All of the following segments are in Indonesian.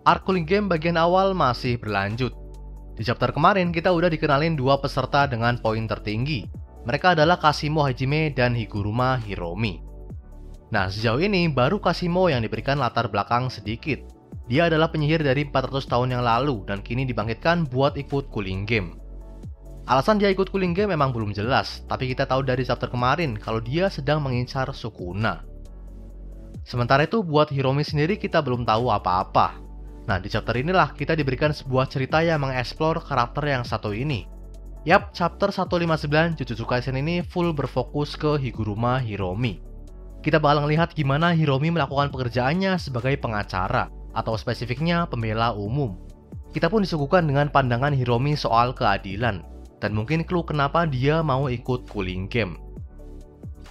Arc Cooling Game bagian awal masih berlanjut. Di chapter kemarin kita udah dikenalin dua peserta dengan poin tertinggi. Mereka adalah Kashimo Hajime dan Higuruma Hiromi. Nah, sejauh ini baru Kashimo yang diberikan latar belakang sedikit. Dia adalah penyihir dari 400 tahun yang lalu dan kini dibangkitkan buat ikut Cooling Game. Alasan dia ikut Cooling Game memang belum jelas, tapi kita tahu dari chapter kemarin kalau dia sedang mengincar Sukuna. Sementara itu buat Hiromi sendiri kita belum tahu apa-apa. Nah, di chapter inilah kita diberikan sebuah cerita yang mengeksplor karakter yang satu ini. Yap, chapter 159 Jujutsu Kaisen ini full berfokus ke Higuruma Hiromi. Kita bakal ngelihat gimana Hiromi melakukan pekerjaannya sebagai pengacara, atau spesifiknya pembela umum. Kita pun disuguhkan dengan pandangan Hiromi soal keadilan, dan mungkin clue kenapa dia mau ikut Cooling Game.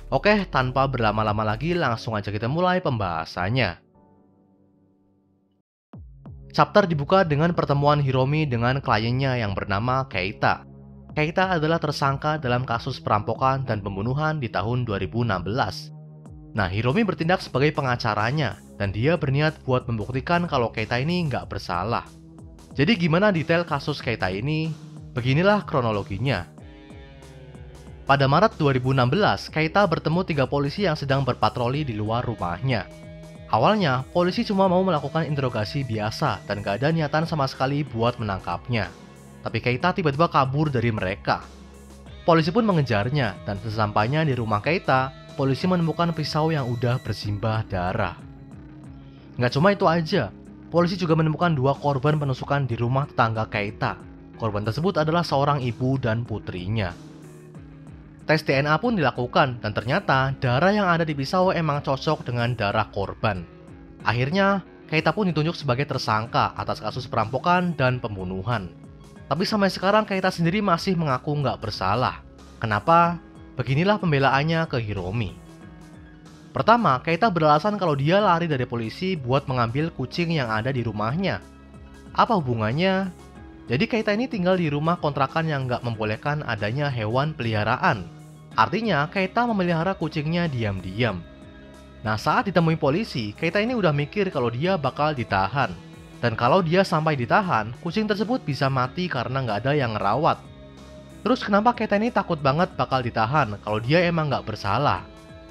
Oke, tanpa berlama-lama lagi langsung aja kita mulai pembahasannya. Chapter dibuka dengan pertemuan Hiromi dengan kliennya yang bernama Keita. Keita adalah tersangka dalam kasus perampokan dan pembunuhan di tahun 2016. Nah, Hiromi bertindak sebagai pengacaranya, dan dia berniat buat membuktikan kalau Keita ini nggak bersalah. Jadi gimana detail kasus Keita ini? Beginilah kronologinya. Pada Maret 2016, Keita bertemu 3 polisi yang sedang berpatroli di luar rumahnya. Awalnya, polisi cuma mau melakukan interogasi biasa dan gak ada niatan sama sekali buat menangkapnya. Tapi Keita tiba-tiba kabur dari mereka. Polisi pun mengejarnya, dan sesampainya di rumah Keita, polisi menemukan pisau yang udah bersimbah darah. Nggak cuma itu aja, polisi juga menemukan 2 korban penusukan di rumah tetangga Keita. Korban tersebut adalah seorang ibu dan putrinya. Tes DNA pun dilakukan, dan ternyata darah yang ada di pisau emang cocok dengan darah korban. Akhirnya, Keita pun ditunjuk sebagai tersangka atas kasus perampokan dan pembunuhan. Tapi sampai sekarang Keita sendiri masih mengaku nggak bersalah. Kenapa? Beginilah pembelaannya ke Hiromi. Pertama, Keita beralasan kalau dia lari dari polisi buat mengambil kucing yang ada di rumahnya. Apa hubungannya? Jadi Keita ini tinggal di rumah kontrakan yang nggak membolehkan adanya hewan peliharaan. Artinya, Keita memelihara kucingnya diam-diam. Nah, saat ditemui polisi, Keita ini udah mikir kalau dia bakal ditahan. Dan kalau dia sampai ditahan, kucing tersebut bisa mati karena nggak ada yang ngerawat. Terus kenapa Keita ini takut banget bakal ditahan kalau dia emang nggak bersalah?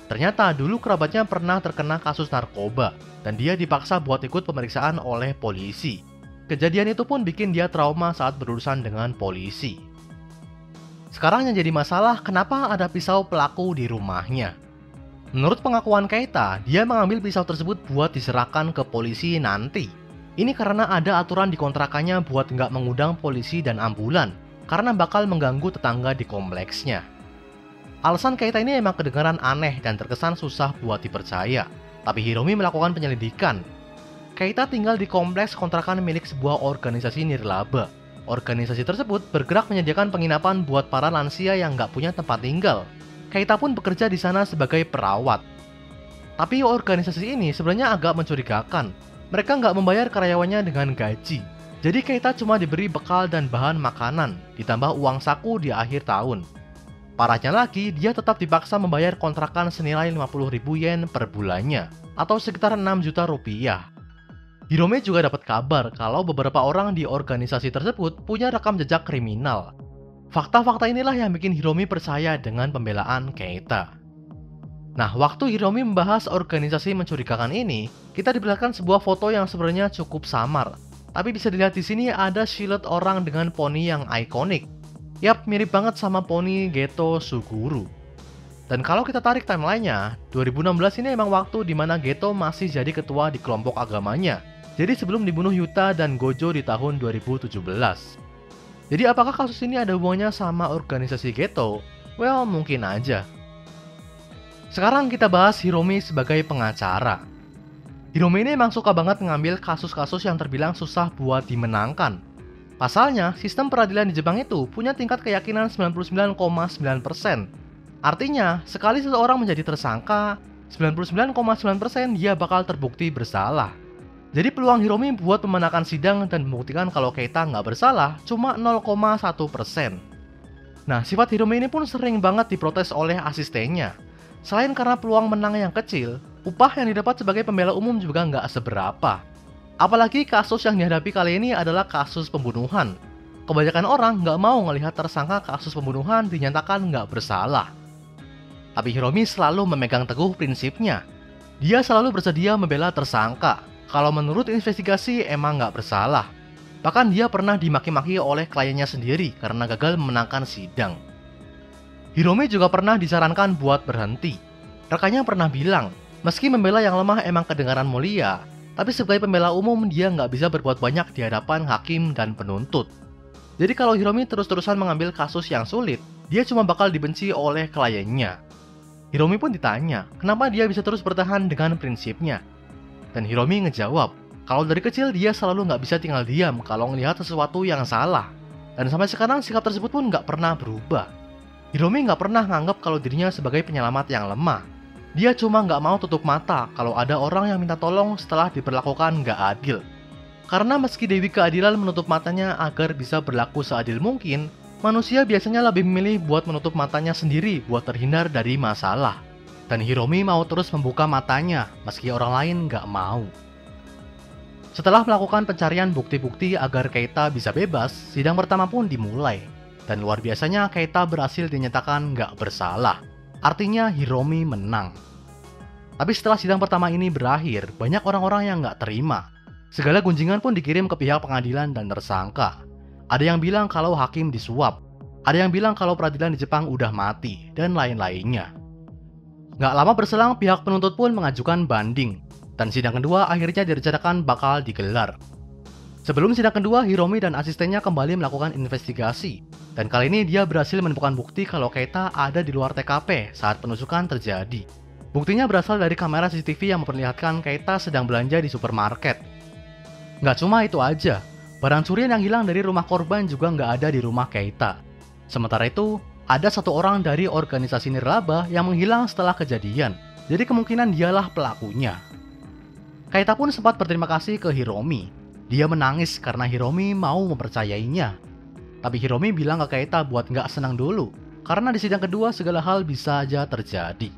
Ternyata dulu kerabatnya pernah terkena kasus narkoba, dan dia dipaksa buat ikut pemeriksaan oleh polisi. Kejadian itu pun bikin dia trauma saat berurusan dengan polisi. Sekarang yang jadi masalah, kenapa ada pisau pelaku di rumahnya? Menurut pengakuan Keita, dia mengambil pisau tersebut buat diserahkan ke polisi nanti. Ini karena ada aturan di kontrakannya buat nggak mengundang polisi dan ambulan, karena bakal mengganggu tetangga di kompleksnya. Alasan Keita ini emang kedengaran aneh dan terkesan susah buat dipercaya. Tapi Hiromi melakukan penyelidikan. Keita tinggal di kompleks kontrakan milik sebuah organisasi nirlaba. Organisasi tersebut bergerak menyediakan penginapan buat para lansia yang nggak punya tempat tinggal. Keita pun bekerja di sana sebagai perawat. Tapi organisasi ini sebenarnya agak mencurigakan. Mereka nggak membayar karyawannya dengan gaji. Jadi Keita cuma diberi bekal dan bahan makanan, ditambah uang saku di akhir tahun. Parahnya lagi, dia tetap dipaksa membayar kontrakan senilai 50.000 yen per bulannya, atau sekitar 6 juta rupiah. Hiromi juga dapat kabar kalau beberapa orang di organisasi tersebut punya rekam jejak kriminal. Fakta-fakta inilah yang bikin Hiromi percaya dengan pembelaan Keita. Nah, waktu Hiromi membahas organisasi mencurigakan ini, kita diperlihatkan sebuah foto yang sebenarnya cukup samar. Tapi bisa dilihat di sini ada siluet orang dengan poni yang ikonik. Yap, mirip banget sama poni Geto Suguru. Dan kalau kita tarik timelinenya, 2016 ini emang waktu dimana Geto masih jadi ketua di kelompok agamanya. Jadi sebelum dibunuh Yuta dan Gojo di tahun 2017. Jadi apakah kasus ini ada hubungannya sama organisasi Geto? Well, mungkin aja. Sekarang kita bahas Hiromi sebagai pengacara. Hiromi ini emang suka banget ngambil kasus-kasus yang terbilang susah buat dimenangkan. Pasalnya, sistem peradilan di Jepang itu punya tingkat keyakinan 99,9%. Artinya, sekali seseorang menjadi tersangka, 99,9% dia bakal terbukti bersalah. Jadi peluang Hiromi buat memenangkan sidang dan membuktikan kalau Keita nggak bersalah cuma 0,1%. Nah, sifat Hiromi ini pun sering banget diprotes oleh asistennya. Selain karena peluang menang yang kecil, upah yang didapat sebagai pembela umum juga nggak seberapa. Apalagi kasus yang dihadapi kali ini adalah kasus pembunuhan. Kebanyakan orang nggak mau melihat tersangka kasus pembunuhan dinyatakan nggak bersalah. Tapi Hiromi selalu memegang teguh prinsipnya. Dia selalu bersedia membela tersangka. Kalau menurut investigasi emang nggak bersalah. Bahkan dia pernah dimaki-maki oleh kliennya sendiri karena gagal memenangkan sidang. Hiromi juga pernah disarankan buat berhenti. Rekannya pernah bilang, meski membela yang lemah emang kedengaran mulia, tapi sebagai pembela umum dia nggak bisa berbuat banyak di hadapan hakim dan penuntut. Jadi kalau Hiromi terus-terusan mengambil kasus yang sulit, dia cuma bakal dibenci oleh kliennya. Hiromi pun ditanya, kenapa dia bisa terus bertahan dengan prinsipnya. Dan Hiromi ngejawab, kalau dari kecil dia selalu nggak bisa tinggal diam kalau ngelihat sesuatu yang salah. Dan sampai sekarang sikap tersebut pun nggak pernah berubah. Hiromi nggak pernah nganggap kalau dirinya sebagai penyelamat yang lemah. Dia cuma nggak mau tutup mata kalau ada orang yang minta tolong setelah diperlakukan nggak adil. Karena meski Dewi Keadilan menutup matanya agar bisa berlaku seadil mungkin, manusia biasanya lebih memilih buat menutup matanya sendiri buat terhindar dari masalah. Dan Hiromi mau terus membuka matanya, meski orang lain nggak mau. Setelah melakukan pencarian bukti-bukti agar Keita bisa bebas, sidang pertama pun dimulai. Dan luar biasanya Keita berhasil dinyatakan nggak bersalah. Artinya Hiromi menang. Tapi setelah sidang pertama ini berakhir, banyak orang-orang yang nggak terima. Segala gunjingan pun dikirim ke pihak pengadilan dan tersangka. Ada yang bilang kalau hakim disuap, ada yang bilang kalau peradilan di Jepang udah mati, dan lain-lainnya. Nggak lama berselang, pihak penuntut pun mengajukan banding, dan sidang kedua akhirnya direncanakan bakal digelar. Sebelum sidang kedua, Hiromi dan asistennya kembali melakukan investigasi, dan kali ini dia berhasil menemukan bukti kalau Keita ada di luar TKP saat penusukan terjadi. Buktinya berasal dari kamera CCTV yang memperlihatkan Keita sedang belanja di supermarket. Nggak cuma itu aja, barang curian yang hilang dari rumah korban juga nggak ada di rumah Keita. Sementara itu, ada satu orang dari organisasi nirlaba yang menghilang setelah kejadian, jadi kemungkinan dialah pelakunya. Keita pun sempat berterima kasih ke Hiromi. Dia menangis karena Hiromi mau mempercayainya. Tapi Hiromi bilang ke Keita buat nggak senang dulu, karena di sidang kedua segala hal bisa aja terjadi.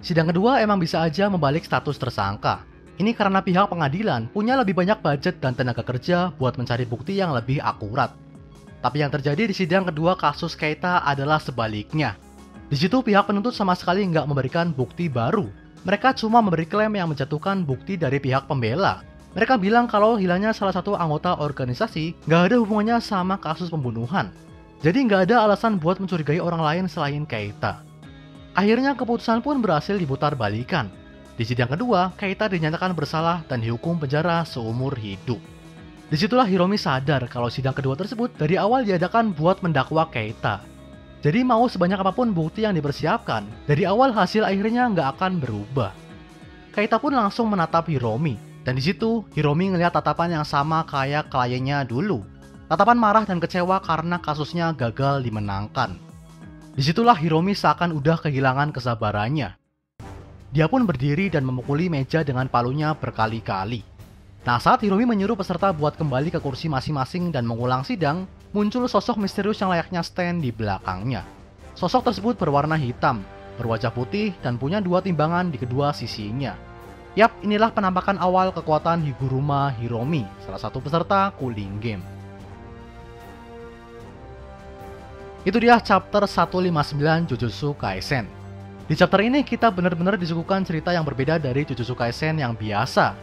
Sidang kedua emang bisa aja membalik status tersangka. Ini karena pihak pengadilan punya lebih banyak budget dan tenaga kerja buat mencari bukti yang lebih akurat. Tapi yang terjadi di sidang kedua kasus Keita adalah sebaliknya. Di situ pihak penuntut sama sekali nggak memberikan bukti baru. Mereka cuma memberi klaim yang menjatuhkan bukti dari pihak pembela. Mereka bilang kalau hilangnya salah satu anggota organisasi nggak ada hubungannya sama kasus pembunuhan. Jadi nggak ada alasan buat mencurigai orang lain selain Keita. Akhirnya keputusan pun berhasil diputar balikan. Di sidang kedua, Keita dinyatakan bersalah dan dihukum penjara seumur hidup. Disitulah Hiromi sadar kalau sidang kedua tersebut dari awal diadakan buat mendakwa Keita. Jadi mau sebanyak apapun bukti yang dipersiapkan, dari awal hasil akhirnya nggak akan berubah. Keita pun langsung menatap Hiromi, dan di situ Hiromi ngelihat tatapan yang sama kayak kliennya dulu. Tatapan marah dan kecewa karena kasusnya gagal dimenangkan. Disitulah Hiromi seakan udah kehilangan kesabarannya. Dia pun berdiri dan memukuli meja dengan palunya berkali-kali. Nah, saat Hiromi menyuruh peserta buat kembali ke kursi masing-masing dan mengulang sidang, muncul sosok misterius yang layaknya stand di belakangnya. Sosok tersebut berwarna hitam, berwajah putih, dan punya dua timbangan di kedua sisinya. Yap, inilah penampakan awal kekuatan Higuruma Hiromi, salah satu peserta Cooling Game. Itu dia chapter 159 Jujutsu Kaisen. Di chapter ini kita benar-benar disuguhkan cerita yang berbeda dari Jujutsu Kaisen yang biasa.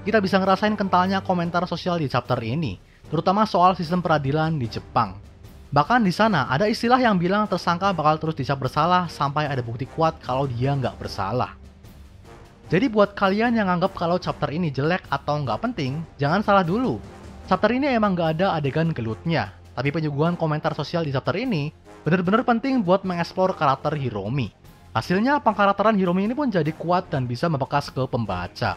Kita bisa ngerasain kentalnya komentar sosial di chapter ini, terutama soal sistem peradilan di Jepang. Bahkan di sana ada istilah yang bilang tersangka bakal terus dicap bersalah sampai ada bukti kuat kalau dia nggak bersalah. Jadi buat kalian yang anggap kalau chapter ini jelek atau nggak penting, jangan salah dulu. Chapter ini emang nggak ada adegan gelutnya, tapi penyuguhan komentar sosial di chapter ini benar-benar penting buat mengeksplor karakter Hiromi. Hasilnya pengkarakteran Hiromi ini pun jadi kuat dan bisa membekas ke pembaca.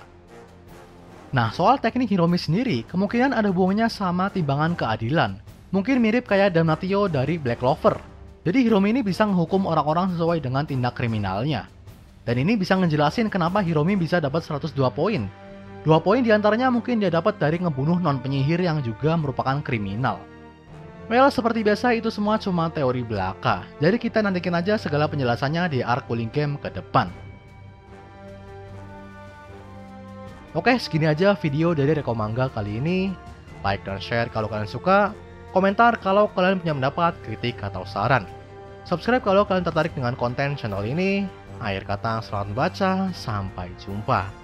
Nah, soal teknik Hiromi sendiri, kemungkinan ada hubungannya sama timbangan keadilan. Mungkin mirip kayak Damnatio dari Black Clover. Jadi Hiromi ini bisa menghukum orang-orang sesuai dengan tindak kriminalnya. Dan ini bisa ngejelasin kenapa Hiromi bisa dapat 102 poin. 2 poin diantaranya mungkin dia dapat dari ngebunuh non-penyihir yang juga merupakan kriminal. Well, seperti biasa itu semua cuma teori belaka. Jadi kita nantikan aja segala penjelasannya di arc Cooling Game ke depan. Oke, segini aja video dari Reko Manga kali ini. Like dan share kalau kalian suka, komentar kalau kalian punya pendapat, kritik, atau saran. Subscribe kalau kalian tertarik dengan konten channel ini. Akhir kata, selamat membaca, sampai jumpa.